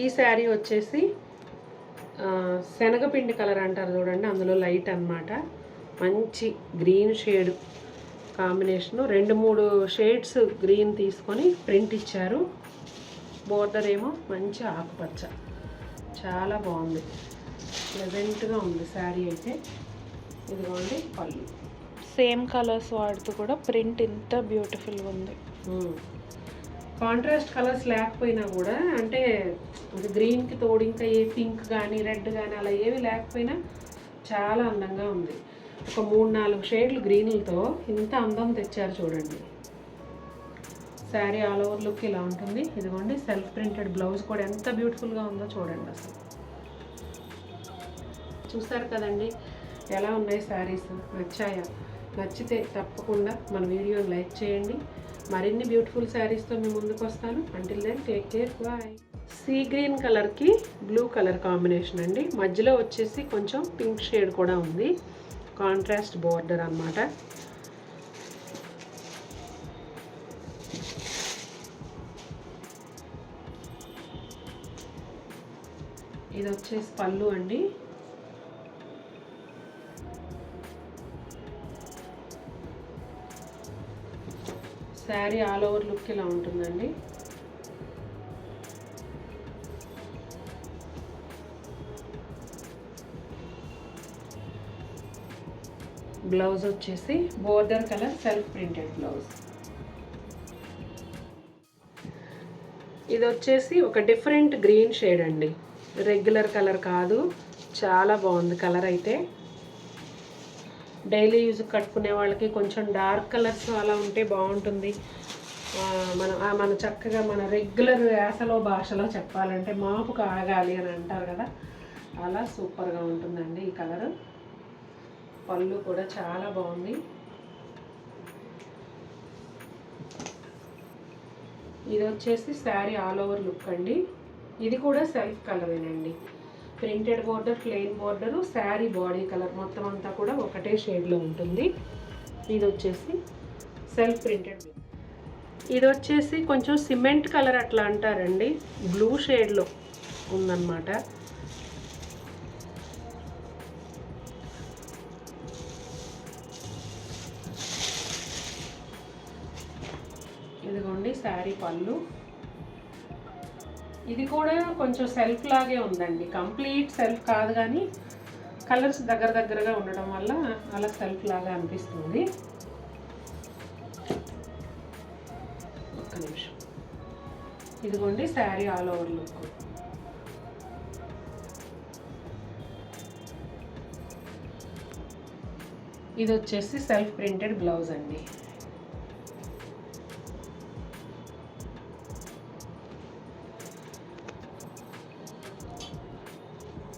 ఈ శారీ వచ్చేసి శనగపిండి కలర్ అంటారు చూడండి, అందులో లైట్ అన్నమాట. మంచి green shade combination, 2-3 shades green తీసుకొని ప్రింట్ ఇచ్చారు. బోర్డర్ ఏమో మంచి ఆకుపచ్చ, చాలా బాగుంది, ప్లెజెంట్గా ఉంది శారీ అయితే. ఇదిగోండి పళ్ళు, సేమ్ కలర్స్ వాడుతూ కూడా ప్రింట్ ఇంత బ్యూటిఫుల్గా ఉంది. కాంట్రాస్ట్ కలర్స్ లేకపోయినా కూడా, అంటే గ్రీన్కి తోడు ఇంకా ఏ పింక్ కానీ రెడ్ కానీ అలా ఏవి లేకపోయినా చాలా అందంగా ఉంది. ఒక 3-4 షేడ్లు గ్రీన్లతో ఇంత అందం తెచ్చారు చూడండి. శారీ ఆల్ ఓవర్ లుక్ ఇలా ఉంటుంది. ఇదిగోండి సెల్ఫ్ ప్రింటెడ్ బ్లౌజ్ కూడా ఎంత బ్యూటిఫుల్గా ఉందో చూడండి. అసలు చూసారు కదండి ఎలా ఉన్నాయి శారీస్, నచ్చాయా? నచ్చితే తప్పకుండా మన వీడియోని లైక్ చేయండి. మరిన్ని బ్యూటిఫుల్ శారీస్తో మీ ముందుకు వస్తాను. Until then take care, bye. See green కలర్కి బ్లూ కలర్ కాంబినేషన్ అండి. మధ్యలో వచ్చేసి కొంచెం పింక్ షేడ్ కూడా ఉంది. కాంట్రాస్ట్ బోర్డర్ అన్నమాట. ఇది వచ్చేసి పళ్ళు అండి. శారీ ఆల్ ఓవర్ లుక్ ఇలా ఉంటుందండి. బ్లౌజ్ వచ్చేసి border colour self printed blouse. ఇది వచ్చేసి ఒక డిఫరెంట్ గ్రీన్ షేడ్ అండి, రెగ్యులర్ కలర్ కాదు. చాలా బాగుంది కలర్ అయితే. డైలీ యూజ్ కట్టుకునే వాళ్ళకి కొంచెం డార్క్ కలర్స్ అలా ఉంటే బాగుంటుంది. మన చక్కగా మన రెగ్యులర్ యాసలో భాషలో చెప్పాలంటే మాపు కాగాలి అని అంటారు కదా, అలా సూపర్గా ఉంటుందండి ఈ కలర్. పళ్ళు కూడా చాలా బాగుంది. ఇది వచ్చేసి శారీ ఆల్ ఓవర్ లుక్ అండి. ఇది కూడా సెల్ఫ్ కలరేనండి. Printed border, plain border, saree body colour మొత్తం అంతా కూడా ఒకటే షేడ్లో ఉంటుంది. ఇది వచ్చేసి సెల్ఫ్ ప్రింటెడ్. ఇది వచ్చేసి కొంచెం సిమెంట్ కలర్ అట్లా అంటారండి, బ్లూ షేడ్లో ఉందన్నమాట. ఇదిగోండి శారీ పళ్ళు. ఇది కూడా కొంచెం సెల్ఫ్ లాగే ఉందండి, కంప్లీట్ సెల్ఫ్ కాదు కానీ కలర్స్ దగ్గరగా ఉండడం వల్ల అలా సెల్ఫ్ లాగా అనిపిస్తుంది. ఒక్క నిమిషం. ఇదిగోండి శారీ ఆల్ ఓవర్ లుక్. ఇది వచ్చేసి సెల్ఫ్ ప్రింటెడ్ బ్లౌజ్ అండి.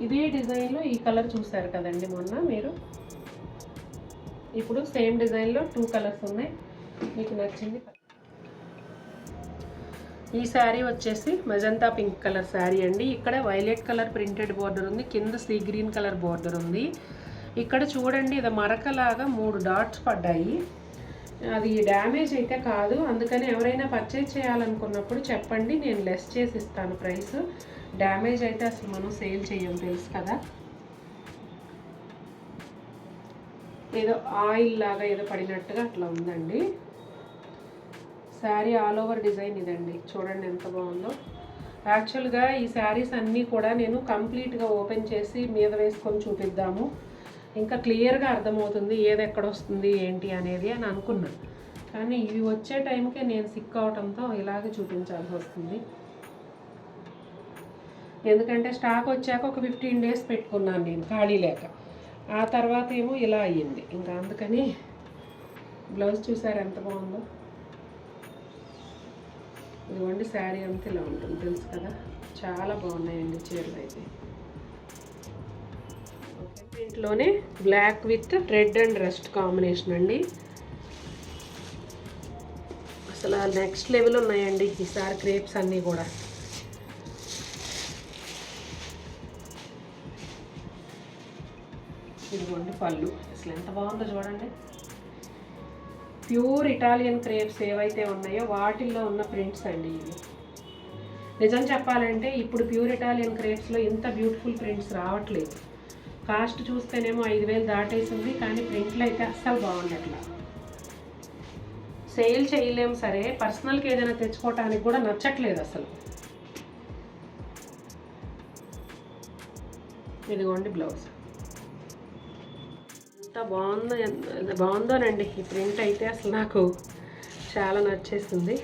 ఇదే డిజైన్లో ఈ కలర్ చూసారు కదండి మొన్న మీరు. ఇప్పుడు సేమ్ డిజైన్లో 2 కలర్స్ ఉన్నాయి, మీకు నచ్చింది. ఈ శారీ వచ్చేసి మెజంతా పింక్ కలర్ శారీ అండి. ఇక్కడ వైలెట్ కలర్ ప్రింటెడ్ బోర్డర్ ఉంది, కింద సీ గ్రీన్ కలర్ బోర్డర్ ఉంది. ఇక్కడ చూడండి ఇది మరకలాగా 3 డాట్స్ పడ్డాయి. అది డ్యామేజ్ అయితే కాదు, అందుకని ఎవరైనా పర్చేజ్ చేయాలనుకున్నప్పుడు చెప్పండి, నేను లెస్ చేసి ఇస్తాను ప్రైస్. డ్యామేజ్ అయితే అసలు మనం సేల్ చేయం, తెలుసు కదా. ఏదో ఆయిల్ లాగా ఏదో పడినట్టుగా అట్లా ఉందండి. శారీ ఆల్ ఓవర్ డిజైన్ ఇదండి, చూడండి ఎంత బాగుందో. యాక్చువల్గా ఈ శారీస్ అన్నీ కూడా నేను కంప్లీట్గా ఓపెన్ చేసి మీద వేసుకొని చూపిద్దాము, ఇంకా క్లియర్గా అర్థమవుతుంది ఏది ఎక్కడ వస్తుంది ఏంటి అనేది అని అనుకున్నాను. కానీ ఇవి వచ్చే టైంకే నేను సిక్ అవడంతో ఇలాగే చూపించాల్సి వస్తుంది. ఎందుకంటే స్టాక్ వచ్చాక ఒక 15 డేస్ పెట్టుకున్నాను నేను ఖాళీ లేక, ఆ తర్వాత ఏమో ఇలా అయ్యింది. ఇంకా అందుకని బ్లౌజ్ చూసారు ఎంత బాగుందో. ఇదిగోండి శారీ అంతా ఇలా ఉంటుంది, తెలుసు కదా. చాలా బాగున్నాయండి చీరలు అయితే. దీంట్లోనే black with red and rust combination అండి. అసలు నెక్స్ట్ లెవెల్ ఉన్నాయండి ఈసారి క్రేప్స్ అన్నీ కూడా. ఇదిగోండి పళ్ళు, అసలు ఎంత బాగుందో చూడండి. ప్యూర్ ఇటాలియన్ క్రేప్స్ ఏవైతే ఉన్నాయో వాటిల్లో ఉన్న ప్రింట్స్ అండి ఇవి. నిజం చెప్పాలంటే ఇప్పుడు ప్యూర్ ఇటాలియన్ క్రేప్స్లో ఇంత బ్యూటిఫుల్ ప్రింట్స్ రావట్లేదు. కాస్ట్ చూస్తేనేమో 5,000 దాటేసింది, కానీ ప్రింట్లు అయితే అస్సలు బాగుండట్లా. సేల్ చేయలేము సరే, పర్సనల్కి ఏదైనా తెచ్చుకోవటానికి కూడా నచ్చట్లేదు అసలు. ఇదిగోండి బ్లౌజ్. ఎంత బాగుందోనండి ఈ ప్రింట్ అయితే. అసలు నాకు చాలా నచ్చేసింది.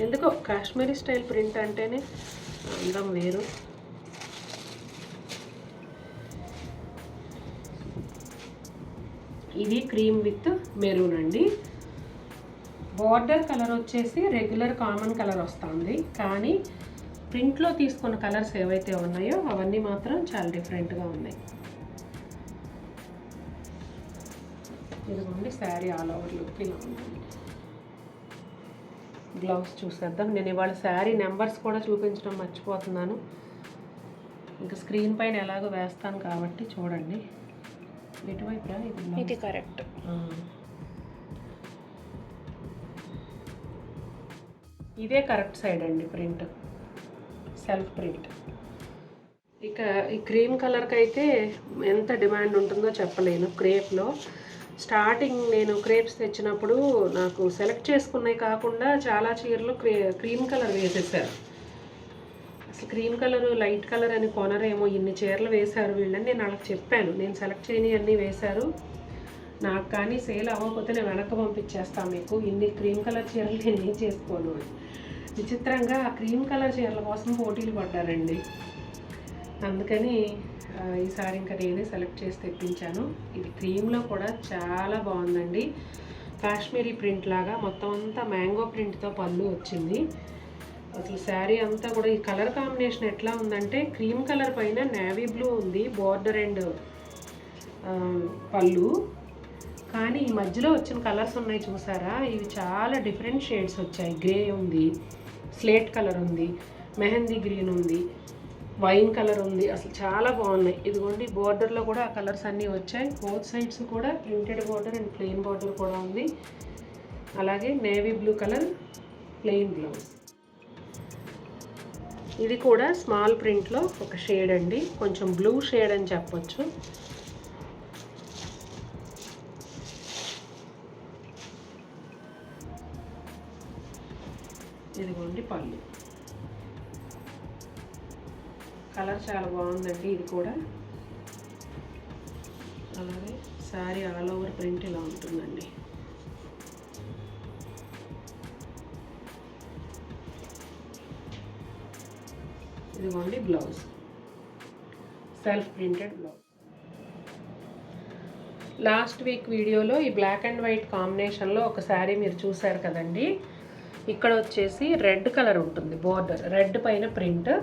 ఎందుకో కాశ్మీరీ స్టైల్ ప్రింట్ అంటేనే అందం వేరు. ఇది క్రీమ్ విత్ మెరూన్ అండి. బార్డర్ కలర్ వచ్చేసి రెగ్యులర్ కామన్ కలర్ వస్తుంది, కానీ ప్రింట్లో తీసుకున్న కలర్స్ ఏవైతే ఉన్నాయో అవన్నీ మాత్రం చాలా డిఫరెంట్గా ఉన్నాయి. ఇదిగోండి శారీ ఆల్ ఓవర్ లుక్ ఇలా ఉంటుంది. బ్లౌజ్ చూసేద్దాం. నేను ఇవాళ శారీ నెంబర్స్ కూడా చూపించడం మర్చిపోతున్నాను. ఇంకా స్క్రీన్ పైన ఎలాగో వేస్తాను కాబట్టి చూడండి. ఎటువైపు రా ఇది కరెక్ట్. ఇదే కరెక్ట్ సైడ్ అండి ప్రింట్, సెల్ఫ్ ప్రింట్. ఇక ఈ క్రీమ్ కలర్కి అయితే ఎంత డిమాండ్ ఉంటుందో చెప్పలేను. క్రేప్లో స్టార్టింగ్ నేను క్రేప్స్ తెచ్చినప్పుడు నాకు సెలెక్ట్ చేసుకున్నవి కాకుండా చాలా చీరలు క్రీమ్ కలర్ వేసేసారు. అసలు క్రీమ్ కలర్ లైట్ కలర్ అని కొనరేమో, ఇన్ని చీరలు వేశారు వీళ్ళని నేను వాళ్ళకి చెప్పాను. నేను సెలెక్ట్ చేయని అన్నీ వేశారు, నాకు కానీ సేల్ అవ్వకపోతే నేను వెనక్కి పంపించేస్తాను మీకు, ఇన్ని క్రీమ్ కలర్ చీరలు నేను ఏం చేసుకోను అని. విచిత్రంగా ఆ క్రీమ్ కలర్ చీరల కోసం పోటీలు పడ్డారండి. అందుకని ఈసారి ఇంకా నేనే సెలెక్ట్ చేసి తెప్పించాను. ఇది క్రీమ్లో కూడా చాలా బాగుందండి. కాశ్మీరీ ప్రింట్ లాగా మొత్తం అంతా మ్యాంగో ప్రింట్తో పళ్ళు వచ్చింది. అసలు శారీ అంతా కూడా ఈ కలర్ కాంబినేషన్ ఎట్లా ఉందంటే క్రీమ్ కలర్ పైన నేవీ బ్లూ ఉంది బార్డర్ అండ్ పళ్ళు, కానీ ఈ మధ్యలో వచ్చిన కలర్స్ ఉన్నాయి చూసారా, ఇవి చాలా డిఫరెంట్ షేడ్స్ వచ్చాయి. గ్రే ఉంది, స్లేట్ కలర్ ఉంది, మెహందీ గ్రీన్ ఉంది, వైన్ కలర్ ఉంది. అసలు చాలా బాగున్నాయి. ఇదిగోండి బోర్డర్లో కూడా ఆ కలర్స్ అన్నీ వచ్చాయి. బోత్ సైడ్స్ కూడా printed border and plain border కూడా ఉంది. అలాగే navy blue colour plain blouse. ఇది కూడా స్మాల్ ప్రింట్లో ఒక షేడ్ అండి, కొంచెం బ్లూ షేడ్ అని చెప్పొచ్చు. ఇదిగోండి పళ్ళు. కలర్ చాలా బాగుందండి ఇది కూడా. అలాగే శారీ ఆల్ ఓవర్ ప్రింట్ ఇలా ఉంటుందండి. ఇదిగోండి blouse, self printed blouse. Last week వీడియోలో ఈ బ్లాక్ అండ్ వైట్ కాంబినేషన్లో ఒక శారీ మీరు చూసారు కదండి. ఇక్కడ వచ్చేసి రెడ్ కలర్ ఉంటుంది బోర్డర్, రెడ్ పైన ప్రింట్.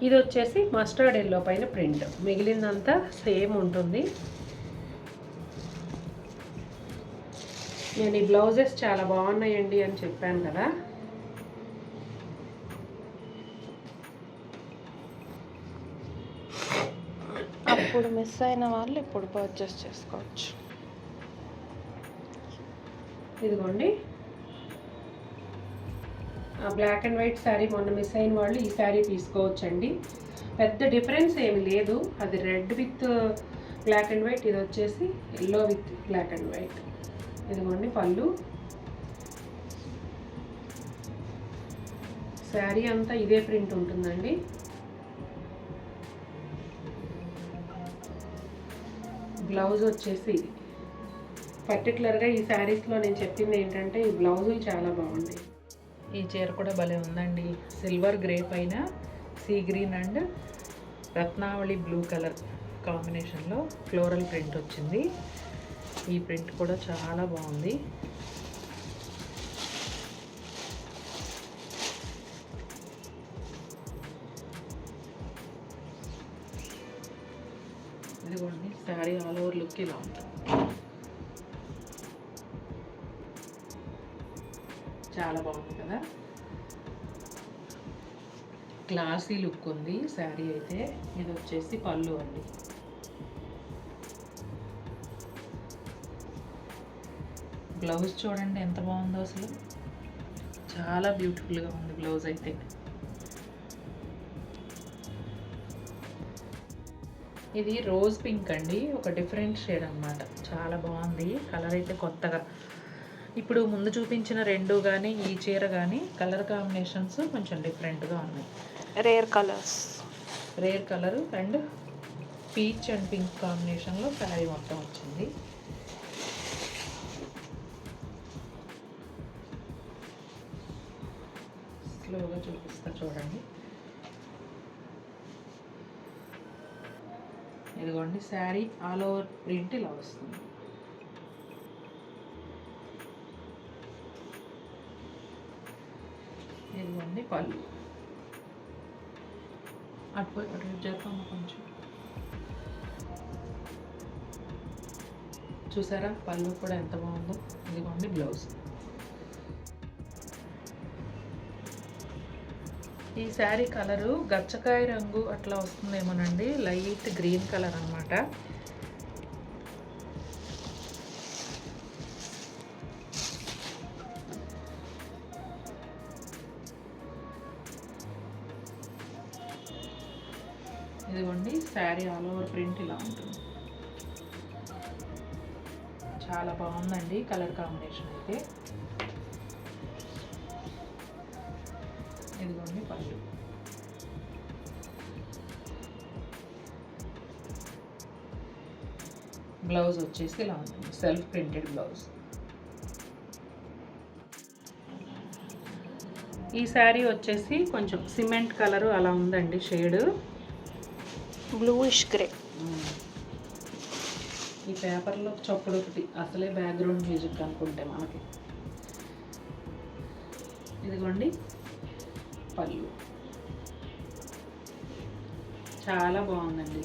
ఇది వచ్చేసి మస్టర్డ్ ఎల్లో పైన ప్రింట్. మిగిలిందంతా సేమ్ ఉంటుంది. నేను ఈ బ్లౌజెస్ చాలా బాగున్నాయండి అని చెప్పాను కదా. అప్పుడు మిస్ అయిన వాళ్ళు ఇప్పుడు పర్చేస్ చేసుకోవచ్చు. ఇదిగోండి బ్లాక్ అండ్ వైట్ శారీ మొన్న మిస్ అయిన వాళ్ళు ఈ శారీ తీసుకోవచ్చండి. పెద్ద డిఫరెన్స్ ఏమి లేదు. అది red with black and white, ఇది వచ్చేసి yellow with black and white. ఇదిగోండి పళ్ళు. శారీ అంతా ఇదే ప్రింట్ ఉంటుందండి. బ్లౌజ్ వచ్చేసి ఇది. పర్టికులర్గా ఈ శారీస్లో నేను చెప్పింది ఏంటంటే ఈ బ్లౌజులు చాలా బాగున్నాయి. ఈ చీర కూడా భలే ఉందండి. సిల్వర్ గ్రే పైన sea green and Ratnavali blue colour కాంబినేషన్లో ఫ్లోరల్ ప్రింట్ వచ్చింది. ఈ ప్రింట్ కూడా చాలా బాగుంది. ఇదిగోండి శారీ ఆల్ ఓవర్ లుక్ ఇలా ఉంటుంది. చాలా బాగుంది కదా. క్లాసీ లుక్ ఉంది శారీ అయితే. ఇది వచ్చేసి పళ్ళు అండి. బ్లౌజ్ చూడండి ఎంత బాగుందో, అసలు చాలా బ్యూటిఫుల్గా ఉంది బ్లౌజ్ అయితే. ఇది రోజ్ పింక్ అండి, ఒక డిఫరెంట్ షేడ్ అన్నమాట. చాలా బాగుంది కలర్ అయితే కొత్తగా. ఇప్పుడు ముందు చూపించిన రెండు కానీ ఈ చీర కానీ కలర్ కాంబినేషన్స్ కొంచెం డిఫరెంట్గా ఉన్నాయి. Rare colour and peach and pink కాంబినేషన్లో శారీ మొత్తం వచ్చింది. స్లోగా చూపిస్తా చూడండి. ఇదిగోండి శారీ ఆల్ ఓవర్ ప్రింట్ ఇలా వస్తుంది. ఇదిగోండి పళ్ళు. అటు చేద్దాము కొంచెం. చూసారా పళ్ళు కూడా ఎంత బాగుందో. ఇదిగోండి బ్లౌజ్. ఈ శారీ కలరు గచ్చకాయ రంగు అట్లా వస్తుందేమోనండి, లైట్ గ్రీన్ కలర్ అన్నమాట. ఇదిగోండి శారీ ఆల్ ఓవర్ ప్రింట్ ఇలా ఉంటుంది. చాలా బాగుందండి కలర్ కాంబినేషన్ అయితే. ఇదిగోండి పళ్ళు. బ్లౌజ్ వచ్చేసి ఇలా ఉంటుంది, సెల్ఫ్ ప్రింటెడ్ బ్లౌజ్. ఈ శారీ వచ్చేసి కొంచెం సిమెంట్ కలరు అలా ఉందండి షేడ్, బ్లూయిష్ గ్రే. ఈ పేపర్లో చప్పుడు ఒకటి అసలే బ్యాక్గ్రౌండ్ మ్యూజిక్ అనుకుంటే మనకి. ఇదిగోండి పళ్ళు. చాలా బాగుందండి.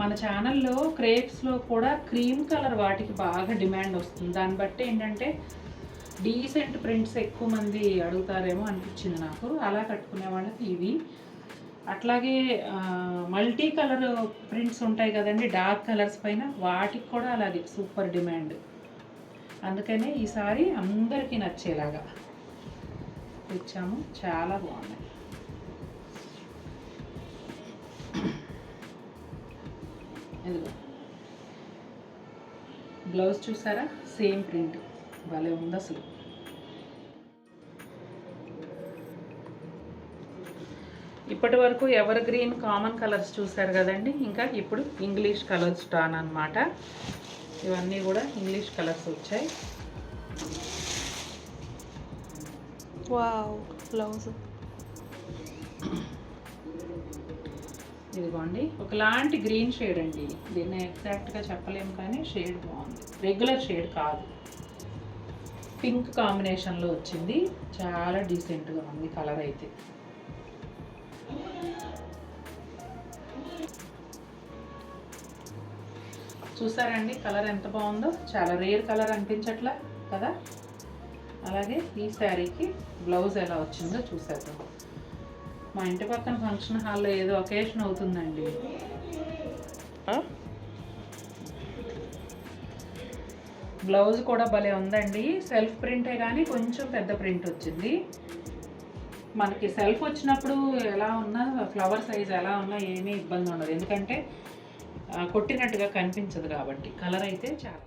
మన ఛానల్లో క్రేప్స్లో కూడా క్రీమ్ కలర్ వాటికి బాగా డిమాండ్ వస్తుంది. దాన్ని బట్టి ఏంటంటే డీసెంట్ ప్రింట్స్ ఎక్కువ మంది అడుగుతారేమో అనిపించింది నాకు. అలా కట్టుకునే వాళ్ళకి ఇవి. అట్లాగే మల్టీ కలర్ ప్రింట్స్ ఉంటాయి కదండి, డార్క్ కలర్స్ పైన, వాటికి కూడా అలాగే సూపర్ డిమాండ్. అందుకనే ఈసారి అందరికీ నచ్చేలాగా ఇచ్చాము. చాలా బాగున్నాయి. ఇదిగో బ్లౌజ్ చూసారా, సేమ్ ప్రింట్ భలే ఉంది అసలు. ఇప్పటి వరకు ఎవర్ గ్రీన్ కామన్ కలర్స్ చూసారు కదండి. ఇంకా ఇప్పుడు ఇంగ్లీష్ కలర్స్ టర్న్ అన్నమాట. ఇవన్నీ కూడా ఇంగ్లీష్ కలర్స్ వచ్చాయి. Wow blouse. ఇదిగోండి ఒకలాంటి గ్రీన్ షేడ్ అండి. దీన్ని ఎగ్జాక్ట్గా చెప్పలేము కానీ షేడ్ బాగుంది, రెగ్యులర్ షేడ్ కాదు. పింక్ కాంబినేషన్లో వచ్చింది. చాలా డీసెంట్గా ఉంది కలర్ అయితే. చూసారండి కలర్ ఎంత బాగుందో. చాలా రేర్ కలర్ అనిపించట్లా కదా. అలాగే ఈ శారీకి బ్లౌజ్ ఎలా వచ్చిందో చూసేద్దాం. మా ఇంటి పక్కన ఫంక్షన్ హాల్లో ఏదో ఒకేషన్ అవుతుందండి. బ్లౌజ్ కూడా భలే ఉందండి. సెల్ఫ్ ప్రింటే కానీ కొంచెం పెద్ద ప్రింట్ వచ్చింది. మనకి సెల్ఫ్ వచ్చినప్పుడు ఎలా ఉన్నా ఫ్లవర్ సైజ్ ఎలా ఉన్నా ఏమీ ఇబ్బంది ఉండదు, ఎందుకంటే కొట్టినట్టుగా కనిపించదు కాబట్టి. కలర్ అయితే చాలా